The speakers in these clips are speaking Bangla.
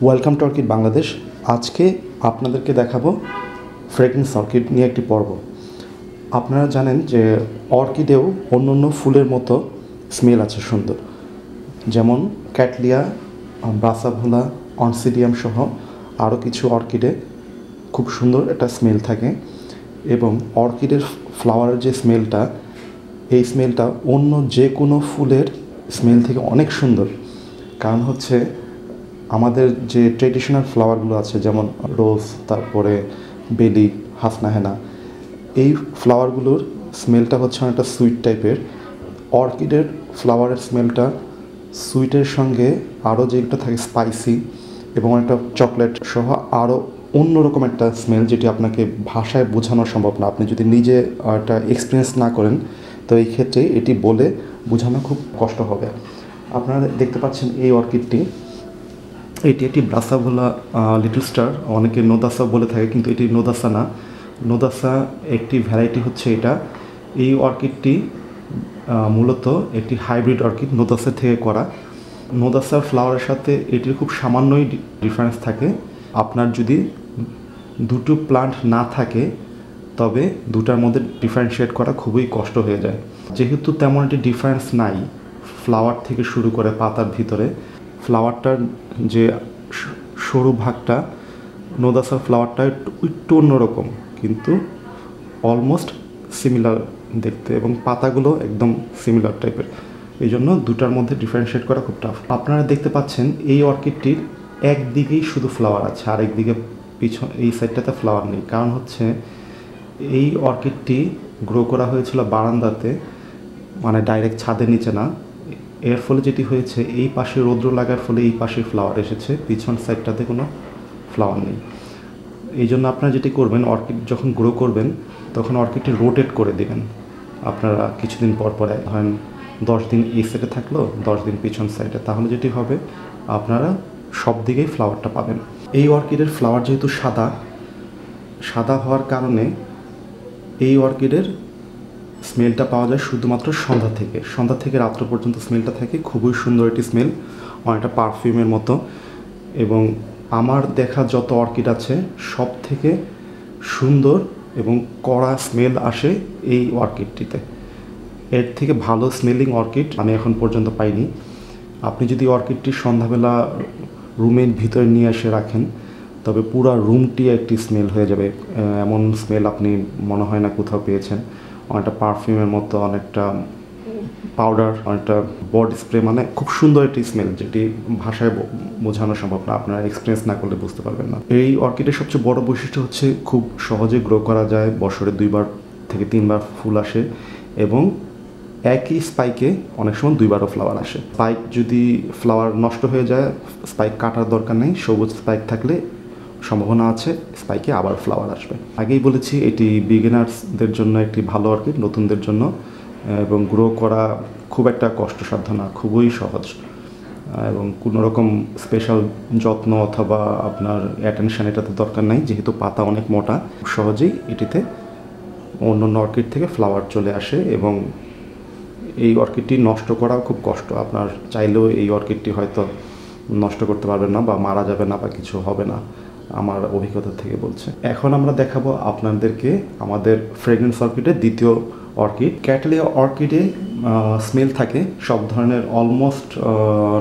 Welcome to orchid Bangladesh. আজকে আপনাদেরকে দেখাবো ফ্রেগ্রেন্স অর্কিড নিয়ে একটি পর্ব। আপনারা জানেন যে অর্কিডেও অন্য অন্য ফুলের মতো স্মেল আছে সুন্দর, যেমন ক্যাটলিয়া, ব্রাসাভোলা, অনসিডিয়াম সহ আরও কিছু অর্কিডে খুব সুন্দর একটা স্মেল থাকে। এবং অর্কিডের ফ্লাওয়ারের যে স্মেলটা, এই স্মেলটা অন্য যে কোনো ফুলের স্মেল থেকে অনেক সুন্দর। কারণ হচ্ছে আমাদের যে ট্রেডিশনাল ফ্লাওয়ারগুলো আছে, যেমন রোজ, তারপরে বেলি, হাসনাহেনা, এই ফ্লাওয়ারগুলোর স্মেলটা হচ্ছে অনেকটা সুইট টাইপের। অর্কিডের ফ্লাওয়ারের স্মেলটা সুইটের সঙ্গে আরও যেটা থাকে স্পাইসি এবং একটা চকলেট সহ আরও অন্যরকম একটা স্মেল, যেটি আপনাকে ভাষায় বোঝানো সম্ভব না। আপনি যদি নিজে একটা এক্সপিরিয়েন্স না করেন তো এই ক্ষেত্রে এটি বলে বোঝানো খুব কষ্ট হবে। আপনারা দেখতে পাচ্ছেন এই অর্কিডটি, এটি একটি ব্রাসাভোলা লিটল স্টার, অনেকে নোদাসা বলে থাকে, কিন্তু এটি নোদাসা না। নোদাসা একটি ভ্যারাইটি হচ্ছে এটা। এই অর্কিডটি মূলত একটি হাইব্রিড অর্কিড, নোদাসা থেকে করা। নোদাসার ফ্লাওয়ারের সাথে এটির খুব সামান্যই ডিফারেন্স থাকে। আপনার যদি দুটো প্লান্ট না থাকে তবে দুটার মধ্যে ডিফারেন্সিয়েট করা খুবই কষ্ট হয়ে যায়। যেহেতু তেমন একটি ডিফারেন্স নাই ফ্লাওয়ার থেকে শুরু করে পাতার ভিতরে, ফ্লাওয়ারটার যে সরু ভাগটা, নোদাসার ফ্লাওয়ারটা একটু অন্যরকম কিন্তু অলমোস্ট সিমিলার দেখতে, এবং পাতাগুলো একদম সিমিলার টাইপের। এই জন্য দুটার মধ্যে ডিফারেন্সিয়েট করা খুব টাফ। আপনারা দেখতে পাচ্ছেন এই অর্কিডটির একদিকেই শুধু ফ্লাওয়ার আছে, আর একদিকে এই সাইডটাতে ফ্লাওয়ার নেই। কারণ হচ্ছে এই অর্কিডটি গ্রো করা হয়েছিল বারান্দাতে, মানে ডাইরেক্ট ছাদের নিচে না। এর ফলে যেটি হয়েছে, এই পাশে রৌদ্র লাগার ফলে এই পাশে ফ্লাওয়ার এসেছে, পিছন সাইডটাতে কোনো ফ্লাওয়ার নেই। এই জন্য আপনারা যেটি করবেন, অর্কিড যখন গ্রো করবেন তখন অর্কিডটি রোটেট করে দেবেন। আপনারা কিছুদিন পর পরে ধরেন 10 দিন এই সাইডে থাকলো, 10 দিন পিছন সাইডে, তাহলে যেটি হবে আপনারা সব দিকেই ফ্লাওয়ারটা পাবেন। এই অর্কিডের ফ্লাওয়ার যেহেতু সাদা সাদা হওয়ার কারণে এই অর্কিডের স্মেলটা পাওয়া যায় শুধুমাত্র সন্ধ্যা থেকে রাত্র পর্যন্ত স্মেলটা থাকে। খুবই সুন্দর একটি স্মেল, অনেকটা পারফিউমের মতো। এবং আমার দেখা যত অর্কিড আছে সব থেকে সুন্দর এবং কড়া স্মেল আসে এই অর্কিডটিতে। এর থেকে ভালো স্মেলিং অর্কিড আমি এখন পর্যন্ত পাইনি। আপনি যদি অর্কিডটি সন্ধ্যাবেলা রুমের ভিতরে নিয়ে এসে রাখেন তবে পুরো রুমটি একটি স্মেল হয়ে যাবে। এমন স্মেল আপনি মনে হয় না কোথাও পেয়েছেন। অনেকটা পারফিউমের মতো, অনেকটা পাউডার, অনেকটা বডি স্প্রে, মানে খুব সুন্দর একটি স্মেল, যেটি ভাষায় বোঝানো সম্ভব না, আপনারা এক্সপিরিয়েন্স না করলে বুঝতে পারবেন না। এই অর্কিডের সবচেয়ে বড় বৈশিষ্ট্য হচ্ছে খুব সহজে গ্রো করা যায়। বছরে 2বার থেকে 3বার ফুল আসে এবং একই স্পাইকে অনেক সময় 2বারও ফ্লাওয়ার আসে। স্পাইক যদি ফ্লাওয়ার নষ্ট হয়ে যায়, স্পাইক কাটার দরকার নেই। সবুজ স্পাইক থাকলে সম্ভাবনা আছে স্পাইকে আবার ফ্লাওয়ার আসবে। আগেই বলেছি এটি বিগিনার্সদের জন্য একটি ভালো অর্কিড, নতুনদের জন্য। এবং গ্রো করা খুব একটা কষ্টসাধ্য না, খুবই সহজ, এবং কোনো রকম স্পেশাল যত্ন অথবা আপনার অ্যাটেনশন এটাতে দরকার নাই। যেহেতু পাতা অনেক মোটা, খুব সহজেই এটিতে অন্য অর্কিড থেকে ফ্লাওয়ার চলে আসে। এবং এই অর্কিডটি নষ্ট করা খুব কষ্ট। আপনার চাইলেও এই অর্কিডটি হয়তো নষ্ট করতে পারবেন না, বা মারা যাবে না, বা কিছু হবে না, আমার অভিজ্ঞতা থেকে বলছে। এখন আমরা দেখাবো আপনাদেরকে আমাদের ফ্রেগ্রেন্স অর্কিডের দ্বিতীয় অর্কিড। ক্যাটলিয়া অর্কিডে স্মেল থাকে সব ধরনের, অলমোস্ট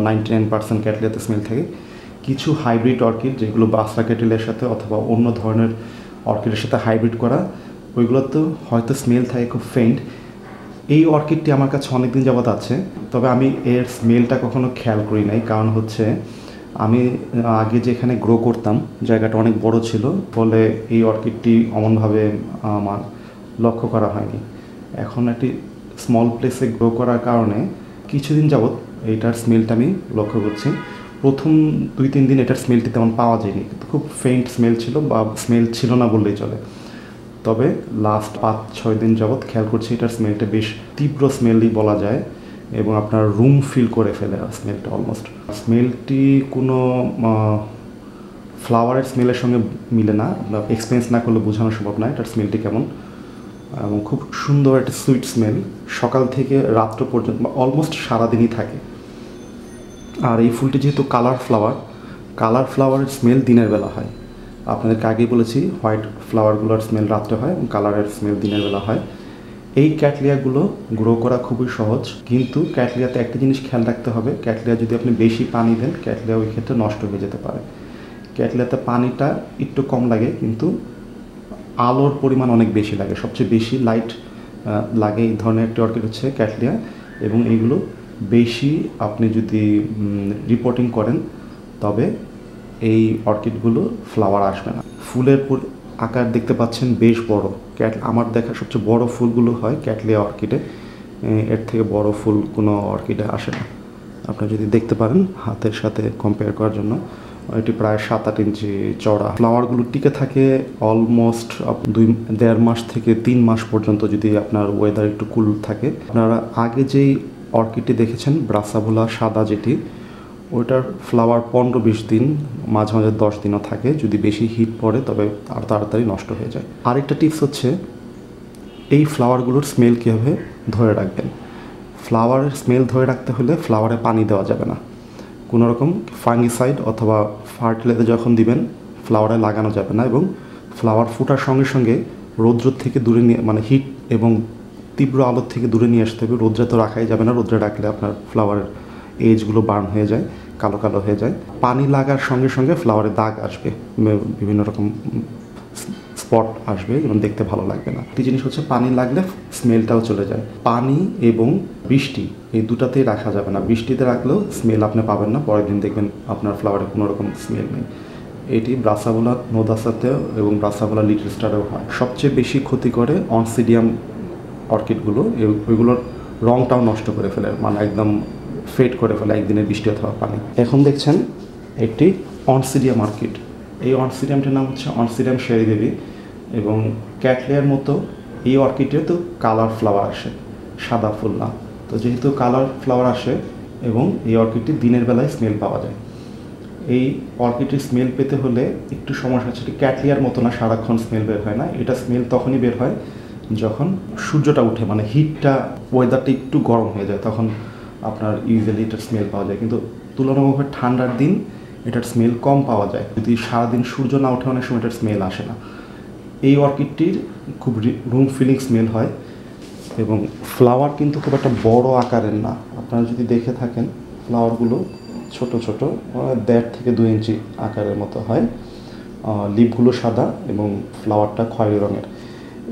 99% ক্যাটলিয়াতে স্মেল থাকে। কিছু হাইব্রিড অর্কিড যেগুলো বাসরা ক্যাটলিয়ার সাথে অথবা অন্য ধরনের অর্কিডের সাথে হাইব্রিড করা, ওইগুলোতে হয়তো স্মেল থাকে খুব ফেইন্ট। এই অর্কিডটি আমার কাছে অনেকদিন যাবৎ আছে, তবে আমি এর স্মেলটা কখনো খেয়াল করি নাই। কারণ হচ্ছে আমি আগে যেখানে গ্রো করতাম জায়গাটা অনেক বড় ছিল, ফলে এই অর্কিডটি অমনভাবে আমার লক্ষ্য করা হয়নি। এখন একটি স্মল প্লেসে গ্রো করার কারণে কিছুদিন যাবৎ এইটার স্মেলটা আমি লক্ষ্য করছি। প্রথম 2-3 দিন এটার স্মেলটি তেমন পাওয়া যায়নি, কিন্তু খুব ফেইন্ট স্মেল ছিল, বা স্মেল ছিল না বললেই চলে। তবে লাস্ট 5-6 দিন যাবৎ খেয়াল করছি এটার স্মেলটা বেশ তীব্র স্মেলই বলা যায়, এবং আপনার রুম ফিল করে ফেলে স্মেলটা অলমোস্ট। স্মেলটি কোনো ফ্লাওয়ারের স্মেলের সঙ্গে মিলে না, এক্সপিরিয়েন্স না করলে বোঝানো সম্ভব না এটার স্মেলটি কেমন। এবং খুব সুন্দর একটা সুইট স্মেল, সকাল থেকে রাত্র পর্যন্ত অলমোস্ট সারাদিনই থাকে। আর এই ফুলটি যেহেতু কালার ফ্লাওয়ার, কালার ফ্লাওয়ারের স্মেল দিনের বেলা হয়। আপনাদেরকে আগেই বলেছি হোয়াইট ফ্লাওয়ারগুলোর স্মেল রাত্রে হয় এবং কালারের স্মেল দিনের বেলা হয়। এই ক্যাটলিয়াগুলো গ্রো করা খুবই সহজ, কিন্তু ক্যাটলিয়াতে একটা জিনিস খেয়াল রাখতে হবে, ক্যাটলিয়া যদি আপনি বেশি পানি দেন ক্যাটলিয়া ওই ক্ষেত্রে নষ্ট হয়ে যেতে পারে। ক্যাটলিয়াতে পানিটা একটু কম লাগে, কিন্তু আলোর পরিমাণ অনেক বেশি লাগে। সবচেয়ে বেশি লাইট লাগে এই ধরনের একটি অর্কিড হচ্ছে ক্যাটলিয়া, এবং এইগুলো বেশি আপনি যদি রিপোর্টিং করেন তবে এই অর্কিডগুলো ফ্লাওয়ার আসবে না। ফুলের আকার দেখতে পাচ্ছেন বেশ বড়। আমার দেখা সবচেয়ে বড় ফুলগুলো হয় ক্যাটলিয়া অর্কিডে, এর থেকে বড় ফুল কোনো অর্কিডে আসে না। আপনি যদি দেখতে পারেন হাতের সাথে কম্পেয়ার করার জন্য, এটি প্রায় 7-8 ইঞ্চি চওড়া। ফ্লাওয়ারগুলো টিকে থাকে অলমোস্ট 2.5 মাস থেকে 3 মাস পর্যন্ত, যদি আপনার ওয়েদার একটু কুল থাকে। আপনারা আগে যেই অর্কিডটি দেখেছেন ব্রাসাভোলা সাদা যেটি, ওইটার ফ্লাওয়ার 15-20 দিন, মাঝে মাঝে 10 দিনও থাকে। যদি বেশি হিট পড়ে তবে আর তাড়াতাড়ি নষ্ট হয়ে যায়। আরেকটা টিপস হচ্ছে এই ফ্লাওয়ারগুলোর স্মেল কীভাবে ধরে রাখবেন। ফ্লাওয়ারের স্মেল ধরে রাখতে হলে ফ্লাওয়ারে পানি দেওয়া যাবে না। কোনো রকম ফাঙ্গিসাইড অথবা ফার্টিলাইজার যখন দিবেন ফ্লাওয়ারে লাগানো যাবে না, এবং ফ্লাওয়ার ফোটার সঙ্গে সঙ্গে রৌদ্র থেকে দূরে নিয়ে, মানে হিট এবং তীব্র আলোর থেকে দূরে নিয়ে আসতে হবে। রৌদ্রে তো রাখাই যাবে না, রৌদ্রে রাখলে আপনার ফ্লাওয়ারের এজগুলো বার্ন হয়ে যায়, কালো কালো হয়ে যায়। পানি লাগার সঙ্গে সঙ্গে ফ্লাওয়ারে দাগ আসবে, বিভিন্ন রকম স্পট আসবে, এবং দেখতে ভালো লাগবে না। একটি জিনিস হচ্ছে পানি লাগলে স্মেলটাও চলে যায়। পানি এবং বৃষ্টি এই দুটাতেই রাখা যাবে না। বৃষ্টিতে রাখলেও স্মেল আপনি পাবেন না, পরের দিন দেখবেন আপনার ফ্লাওয়ারে কোনো রকম স্মেল নেই। এটি ব্রাসাভোলা নোদাসাতেও এবং ব্রাসাভোলা লিটল স্টারেও হয়। সবচেয়ে বেশি ক্ষতি করে অনসিডিয়াম অর্কিডগুলো, ওইগুলোর রঙটাও নষ্ট করে ফেলে, মানে একদম ফেড করে ফেলে একদিনের বৃষ্টি অথবা পানি। এখন দেখছেন একটি অনসিডিয়াম অর্কিড। এই অনসিডিয়ামটির নাম হচ্ছে অনসিডিয়াম শেরি বেবি, এবং ক্যাটলিয়ার মতো এই অর্কিডেও তো কালার ফ্লাওয়ার আসে, সাদা ফুল না। তো যেহেতু কালার ফ্লাওয়ার আসে এবং এই অর্কিডটি দিনের বেলায় স্মেল পাওয়া যায়। এই অর্কিডটির স্মেল পেতে হলে একটু সমস্যা হচ্ছে, ক্যাটলিয়ার মতো না সারাক্ষণ স্মেল বের হয় না। এটা স্মেল তখনই বের হয় যখন সূর্যটা উঠে, মানে হিটটা, ওয়েদারটা একটু গরম হয়ে যায়, তখন আপনার ইউজুয়ালি এটার স্মেল পাওয়া যায়। কিন্তু তুলনামূলক ঠান্ডার দিন এটার স্মেল কম পাওয়া যায়। যদি সারাদিন সূর্য না ওঠে অনেক সময় এটার স্মেল আসে না। এই অর্কিডটির খুব রুম ফিলিং স্মেল হয়, এবং ফ্লাওয়ার কিন্তু খুব একটা বড় আকারের না। আপনারা যদি দেখে থাকেন ফ্লাওয়ারগুলো ছোট ছোট, 1.5 থেকে 2 ইঞ্চি আকারের মতো হয়। লিপগুলো সাদা এবং ফ্লাওয়ারটা খয়েরি রঙের।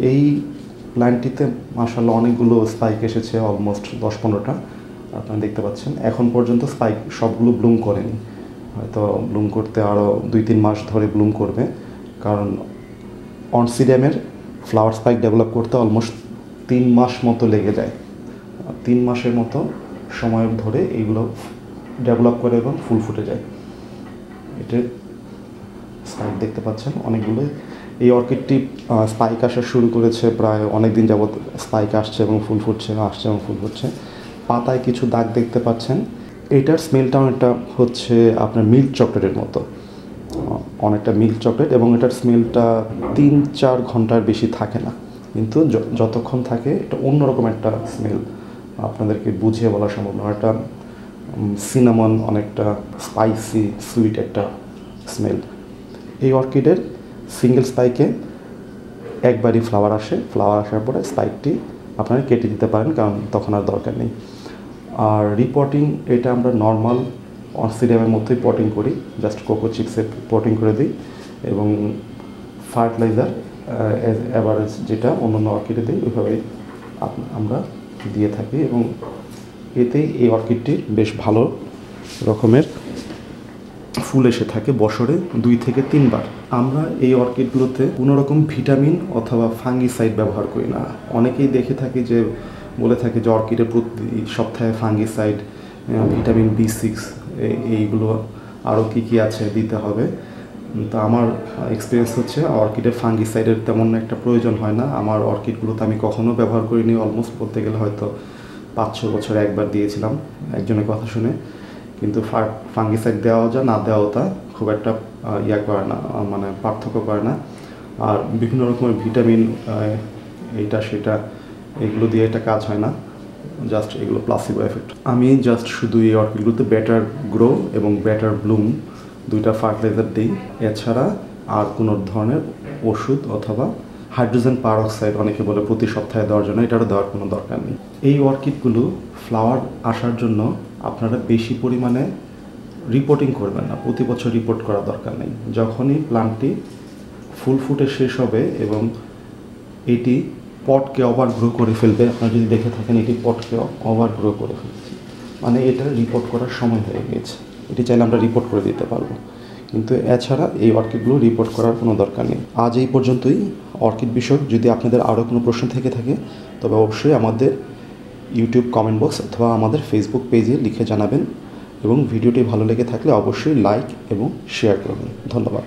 এই প্ল্যান্টটিতে মাশাআল্লাহ অনেকগুলো স্পাইক এসেছে, অলমোস্ট 10-15টা আপনারা দেখতে পাচ্ছেন। এখন পর্যন্ত স্পাইক সবগুলো ব্লুম করেনি, হয়তো ব্লুম করতে আরও 2-3 মাস ধরে ব্লুম করবে, কারণ অনসিডিয়ামের ফ্লাওয়ার স্পাইক ডেভেলপ করতে অলমোস্ট 3 মাস মতো লেগে যায়। 3 মাসের মতো সময় ধরে এইগুলো ডেভেলপ করে এবং ফুল ফুটে যায়। এটা স্পাইক দেখতে পাচ্ছেন অনেকগুলো। এই অর্কিডটি স্পাইক আসা শুরু করেছে প্রায় অনেক দিন যাবত। স্পাইক আসছে এবং ফুল ফুটছে, আসছে এবং ফুল ফুটছে। পাতায় কিছু দাগ দেখতে পাচ্ছেন। এইটার স্মেলটা অনেকটা হচ্ছে আপনার মিল্ক চকলেটের মতো, অনেকটা মিল্ক চকলেট, এবং এটার স্মেলটা 3-4 ঘন্টার বেশি থাকে না, কিন্তু যতক্ষণ থাকে এটা অন্যরকম একটা স্মেল, আপনাদেরকে বুঝিয়ে বলা সম্ভব না। একটা সিনামন, অনেকটা স্পাইসি সুইট একটা স্মেল। এই অর্কিডের সিঙ্গেল স্পাইকে একবারই ফ্লাওয়ার আসে। ফ্লাওয়ার আসার পরে স্পাইকটি আপনারা কেটে দিতে পারেন, কারণ তখন আর দরকার নেই। আর রিপোর্টিং এটা আমরা নর্মাল অনসিডিয়ামের মধ্যেই পটিং করি, জাস্ট কোকো চিপসে পটিং করে দিই, এবং ফার্টিলাইজার অ্যাভারেজ যেটা অন্যান্য অর্কিডে দিই ওইভাবেই আমরা দিয়ে থাকি, এবং এতেই এই অর্কিডটির বেশ ভালো রকমের ফুল এসে থাকে বছরে 2 থেকে 3 বার। আমরা এই অর্কিডগুলোতে কোনো রকম ভিটামিন অথবা ফাঙ্গিসাইড ব্যবহার করি না। অনেকেই দেখে থাকি যে বলে থাকে যে অর্কিডে প্রতি সপ্তাহে ফাঙ্গিসাইড, ভিটামিন B6 এইগুলো আরও কী আছে দিতে হবে। তো আমার এক্সপিরিয়েন্স হচ্ছে অর্কিডের ফাঙ্গিসাইডের তেমন একটা প্রয়োজন হয় না। আমার অর্কিডগুলোতে আমি কখনও ব্যবহার করিনি, অলমোস্ট বলতে গেলে হয়তো 5-6 বছরে একবার দিয়েছিলাম একজনের কথা শুনে। কিন্তু ফাঙ্গিসাইড দেওয়া যা না দেওয়া তা খুব একটা করে না, মানে পার্থক্য করে না। আর বিভিন্ন রকমের ভিটামিন এইটা সেটা এগুলো দিয়ে এটা কাজ হয় না, জাস্ট এগুলো প্লাসিবো এফেক্ট। আমি জাস্ট শুধু এই অর্কিডগুলোতে বেটার গ্রো এবং বেটার ব্লুম 2টা ফার্টিলাইজার দিই। এছাড়া আর কোনো ধরনের ওষুধ অথবা হাইড্রোজেন পারঅক্সাইড অনেকে বলে প্রতি সপ্তাহে দেওয়ার জন্য, এটারও দেওয়ার কোনো দরকার নেই। এই অর্কিডগুলো ফ্লাওয়ার আসার জন্য আপনারা বেশি পরিমাণে রিপোর্টিং করবেন না, প্রতি বছর রিপোর্ট করার দরকার নেই। যখনই প্লান্টটি ফুল ফুটে শেষ হবে এবং এটি পটকে ওভারগ্রো করে ফেলবে, আপনারা যদি দেখে থাকেন এটি পটকে ওভারগ্রো করে ফেলছে, মানে এটা রিপোর্ট করার সময় হয়ে গিয়েছে। এটি চাইলে আমরা রিপোর্ট করে দিতে পারবো, কিন্তু এছাড়া এই অর্কিডগুলো রিপোর্ট করার কোনো দরকার নেই। আজ এই পর্যন্তই অর্কিড বিষয়ক। যদি আপনাদের আরও কোনো প্রশ্ন থেকে থাকে তবে অবশ্যই আমাদের ইউটিউব কমেন্ট বক্স অথবা আমাদের ফেসবুক পেজে লিখে জানাবেন, এবং ভিডিওটি ভালো লেগে থাকলে অবশ্যই লাইক এবং শেয়ার করবেন। ধন্যবাদ।